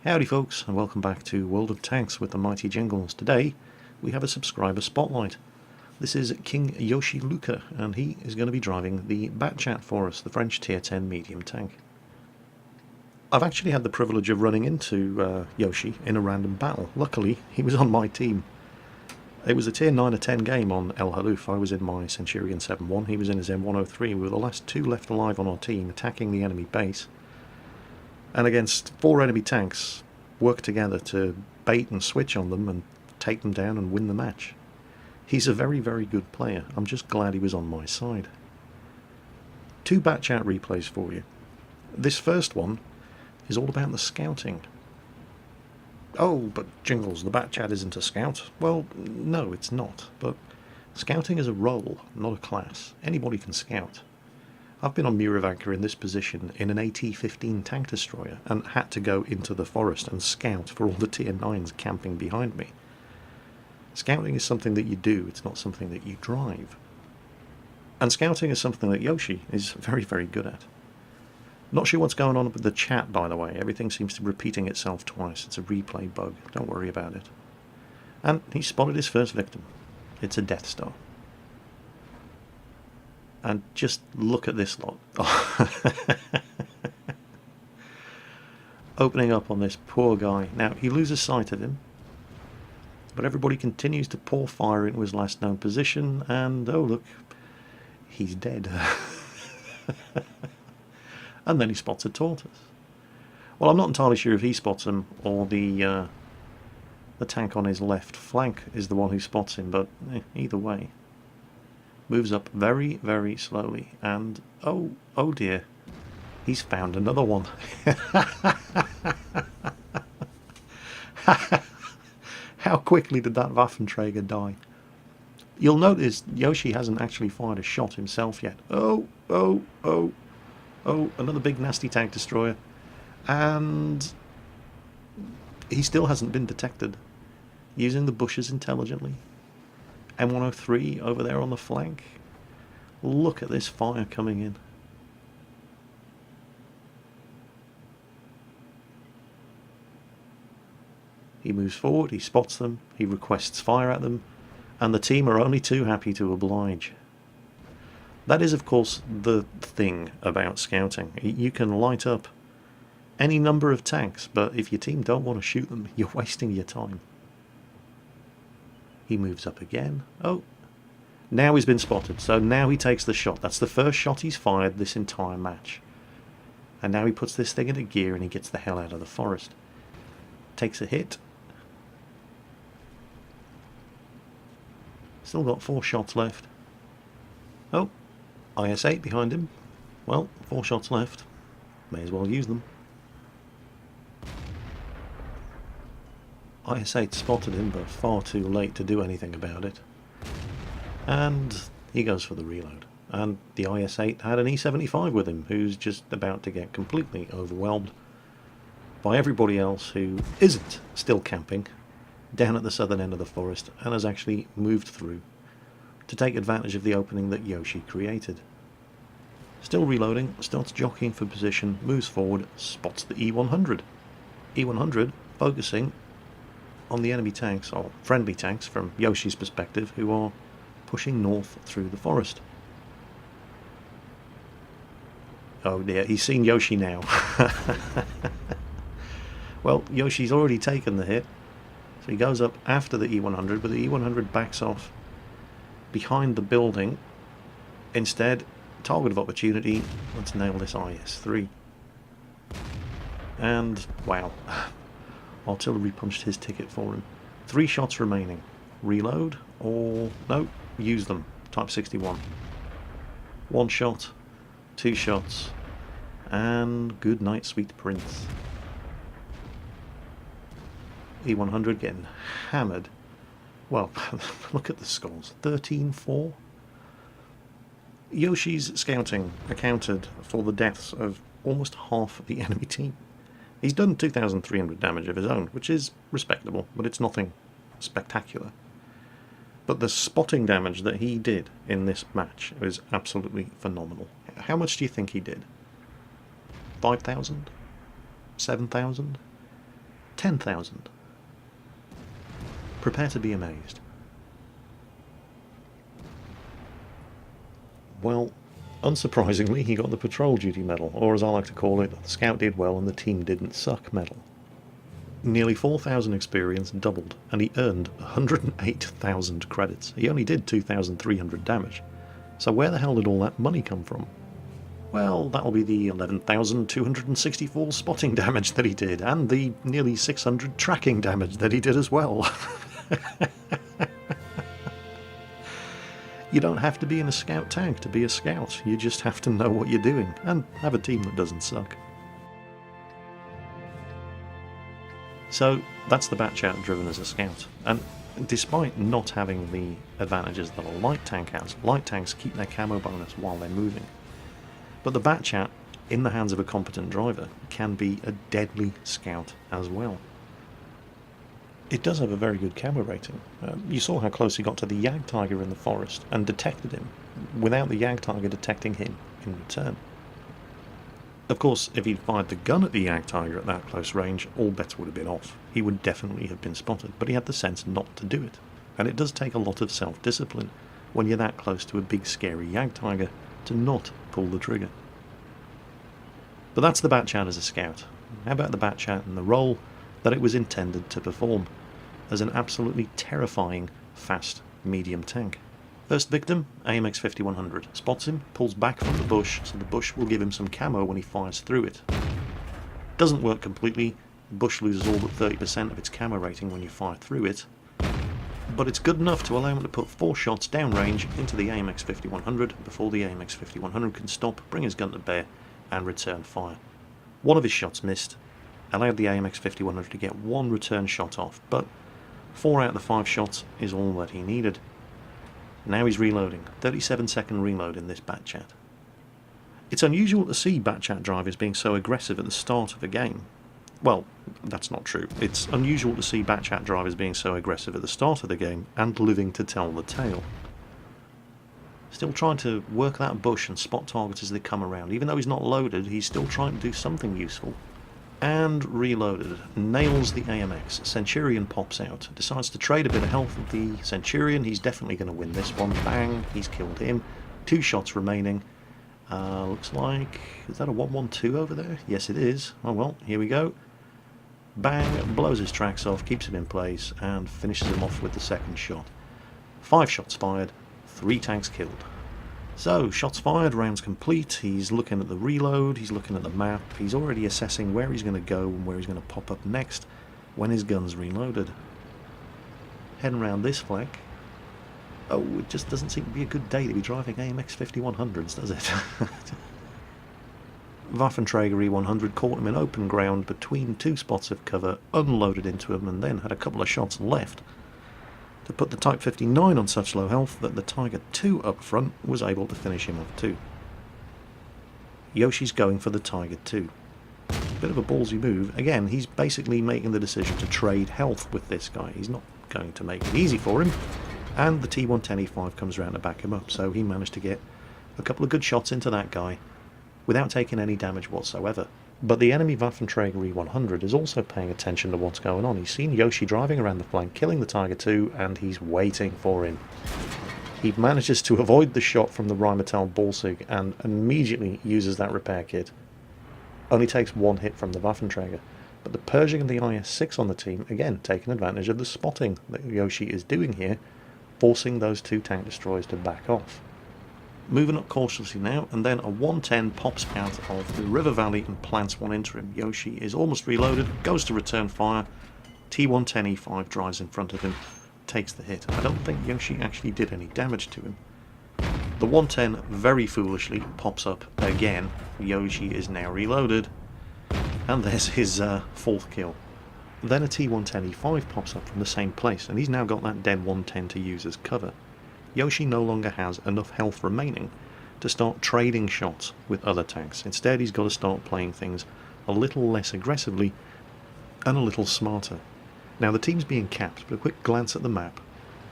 Howdy folks, and welcome back to World of Tanks with the mighty jingles. Today we have a subscriber spotlight. This is KingYoshiLuca, and he is going to be driving the Batchat for us, the French tier 10 medium tank. I've actually had the privilege of running into Yoshi in a random battle. Luckily he was on my team. It was a tier 9 or 10 game on El Haluf. I was in my Centurion 7-1, he was in his M103. We were the last two left alive on our team, attacking the enemy base. And against 4 enemy tanks, work together to bait and switch on them and take them down and win the match. He's a very, very good player. I'm just glad he was on my side. 2 Batchat replays for you. This first one is all about the scouting. Oh, but Jingles, the Batchat isn't a scout. Well, no, it's not. But scouting is a role, not a class. Anybody can scout. I've been on Muravanka in this position in an AT-15 tank destroyer and had to go into the forest and scout for all the tier 9s camping behind me. Scouting is something that you do, it's not something that you drive. And scouting is something that Yoshi is very, very good at. Not sure what's going on with the chat, by the way. Everything seems to be repeating itself twice. It's a replay bug. Don't worry about it. And he spotted his first victim. It's a Death Star. And just look at this lot. Opening up on this poor guy. Now, he loses sight of him, but everybody continues to pour fire into his last known position, and oh look, he's dead. And then he spots a tortoise. Well, I'm not entirely sure if he spots him or the tank on his left flank is the one who spots him, but either way. Moves up very, very slowly, and oh dear, he's found another one. How quickly did that Waffenträger die? You'll notice Yoshi hasn't actually fired a shot himself yet. Oh, another big nasty tank destroyer, and he still hasn't been detected. Using the bushes intelligently. M103 over there on the flank. Look at this fire coming in. He moves forward, he spots them, he requests fire at them, and the team are only too happy to oblige. That is, of course, the thing about scouting. You can light up any number of tanks, but if your team don't want to shoot them, you're wasting your time. He moves up again. Oh, now he's been spotted, so now he takes the shot. That's the first shot he's fired this entire match. And now he puts this thing into gear and he gets the hell out of the forest. Takes a hit. Still got 4 shots left. Oh, IS-8 behind him. Well, 4 shots left. May as well use them. IS-8 spotted him, but far too late to do anything about it. And he goes for the reload. And the IS-8 had an E75 with him, who's just about to get completely overwhelmed by everybody else who isn't still camping down at the southern end of the forest and has actually moved through to take advantage of the opening that Yoshi created. Still reloading, starts jockeying for position, moves forward, spots the E100. E100 focusing on the enemy tanks, or friendly tanks from Yoshi's perspective, who are pushing north through the forest. Oh dear, he's seen Yoshi now. Well, Yoshi's already taken the hit, so he goes up after the E100, but the E100 backs off behind the building. Instead, target of opportunity, let's nail this IS-3. And, wow. Artillery punched his ticket for him. 3 shots remaining. Reload, or no, use them. Type 61. 1 shot, 2 shots, and good night, sweet prince. E100 getting hammered. Well, look at the scores. 13-4. Yoshi's scouting accounted for the deaths of almost half the enemy team. He's done 2,300 damage of his own, which is respectable, but it's nothing spectacular. But the spotting damage that he did in this match was absolutely phenomenal. How much do you think he did? 5,000? 7,000? 10,000. Prepare to be amazed. Well, unsurprisingly, he got the Patrol Duty medal, or as I like to call it, the Scout did well and the team didn't suck medal. Nearly 4,000 experience doubled, and he earned 108,000 credits. He only did 2,300 damage. So where the hell did all that money come from? Well, that'll be the 11,264 spotting damage that he did, and the nearly 600 tracking damage that he did as well. You don't have to be in a scout tank to be a scout, you just have to know what you're doing, and have a team that doesn't suck. So, that's the Batchat driven as a scout, and despite not having the advantages that a light tank has, light tanks keep their camo bonus while they're moving. But the Batchat, in the hands of a competent driver, can be a deadly scout as well. It does have a very good camo rating. You saw how close he got to the Jagdtiger in the forest and detected him, without the Jagdtiger detecting him in return. Of course, if he'd fired the gun at the Jagdtiger at that close range, all bets would have been off. He would definitely have been spotted, but he had the sense not to do it. And it does take a lot of self-discipline when you're that close to a big scary Jagdtiger to not pull the trigger. But that's the Batchat as a scout. How about the Batchat and the role that it was intended to perform, as an absolutely terrifying, fast, medium tank? First victim, AMX 5100. Spots him, pulls back from the bush, so the bush will give him some camo when he fires through it. Doesn't work completely. The bush loses all but 30% of its camo rating when you fire through it, but it's good enough to allow him to put 4 shots downrange into the AMX 5100 before the AMX 5100 can stop, bring his gun to bear, and return fire. One of his shots missed, allowed the AMX 5100 to get 1 return shot off, but 4 out of the 5 shots is all that he needed. Now he's reloading. 37-second reload in this Batchat. It's unusual to see Batchat drivers being so aggressive at the start of a game. Well, that's not true. It's unusual to see Batchat drivers being so aggressive at the start of the game and living to tell the tale. Still trying to work that bush and spot targets as they come around. Even though he's not loaded, he's still trying to do something useful. And reloaded. Nails the AMX. Centurion pops out. Decides to trade a bit of health with the Centurion. He's definitely going to win this one. Bang. He's killed him. 2 shots remaining. Looks like... is that a 1-1-2 over there? Yes, it is. Oh well, here we go. Bang. Blows his tracks off. Keeps him in place. And finishes him off with the second shot. 5 shots fired. 3 tanks killed. So, shots fired, rounds complete, he's looking at the reload, he's looking at the map, he's already assessing where he's going to go and where he's going to pop up next when his gun's reloaded. Heading round this flank. Oh, it just doesn't seem to be a good day to be driving AMX 5100s, does it? Waffenträger E100 caught him in open ground between 2 spots of cover, unloaded into him, and then had a couple of shots left to put the Type 59 on such low health that the Tiger II up front was able to finish him off too. Yoshi's going for the Tiger II. Bit of a ballsy move. Again, he's basically making the decision to trade health with this guy. He's not going to make it easy for him, and the T110E5 comes around to back him up, so he managed to get a couple of good shots into that guy without taking any damage whatsoever. But the enemy Waffenträger E100 is also paying attention to what's going on. He's seen Yoshi driving around the flank, killing the Tiger II, and he's waiting for him. He manages to avoid the shot from the Rheinmetall Ballsig and immediately uses that repair kit. Only takes 1 hit from the Waffenträger. But the Pershing and the IS-6 on the team, again, taking advantage of the spotting that Yoshi is doing here, forcing those 2 tank destroyers to back off. Moving up cautiously now, and then a 110 pops out of the river valley and plants one into him. Yoshi is almost reloaded, goes to return fire. T110E5 drives in front of him, takes the hit. I don't think Yoshi actually did any damage to him. The 110 very foolishly pops up again. Yoshi is now reloaded, and there's his 4th kill. Then a T110E5 pops up from the same place, and he's now got that dead 110 to use as cover. Yoshi no longer has enough health remaining to start trading shots with other tanks. Instead, he's got to start playing things a little less aggressively and a little smarter. Now, the team's being capped, but a quick glance at the map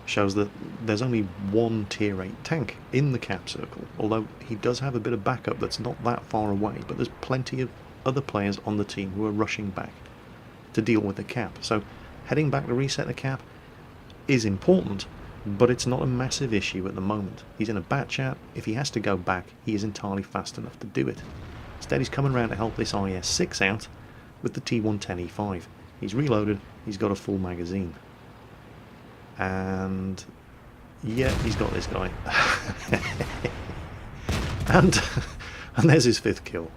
shows that there's only 1 tier 8 tank in the cap circle, although he does have a bit of backup that's not that far away, but there's plenty of other players on the team who are rushing back. to deal with the cap. So heading back to reset the cap is important, but it's not a massive issue at the moment. He's in a bat chat. If he has to go back, he is entirely fast enough to do it. Instead, he's coming around to help this IS-6 out with the T110E5. He's reloaded, he's got a full magazine. And yeah, he's got this guy. and there's his 5th kill.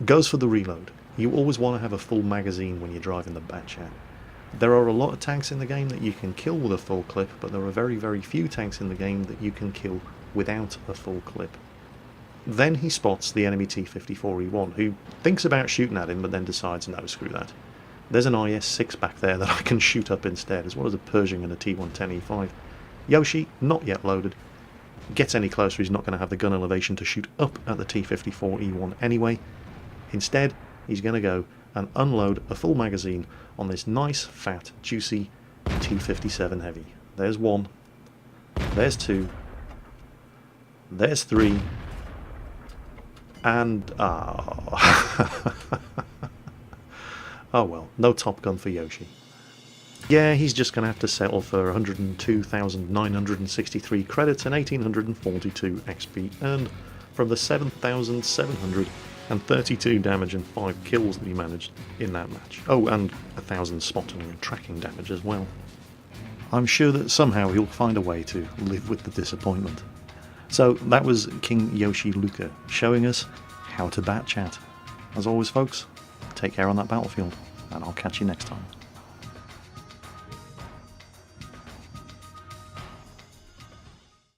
Goes for the reload. You always want to have a full magazine when you're driving the bat chat. There are a lot of tanks in the game that you can kill with a full clip, but there are very, very few tanks in the game that you can kill without a full clip. Then he spots the enemy T-54E1, who thinks about shooting at him, but then decides, no, screw that. There's an IS-6 back there that I can shoot up instead, as well as a Pershing and a T110E5. Yoshi, not yet loaded, gets any closer, he's not going to have the gun elevation to shoot up at the T-54E1 anyway. Instead, he's going to go and unload a full magazine on this nice, fat, juicy T-57 Heavy. There's 1, there's 2, there's 3, and oh well, no Top Gun for Yoshi. Yeah, he's just going to have to settle for 102,963 credits and 1,842 XP earned from the 7,732 damage and 5 kills that he managed in that match. Oh, and 1,000 spotting and tracking damage as well. I'm sure that somehow he'll find a way to live with the disappointment. So that was KingYoshiLuca showing us how to bat chat. As always, folks, take care on that battlefield, and I'll catch you next time.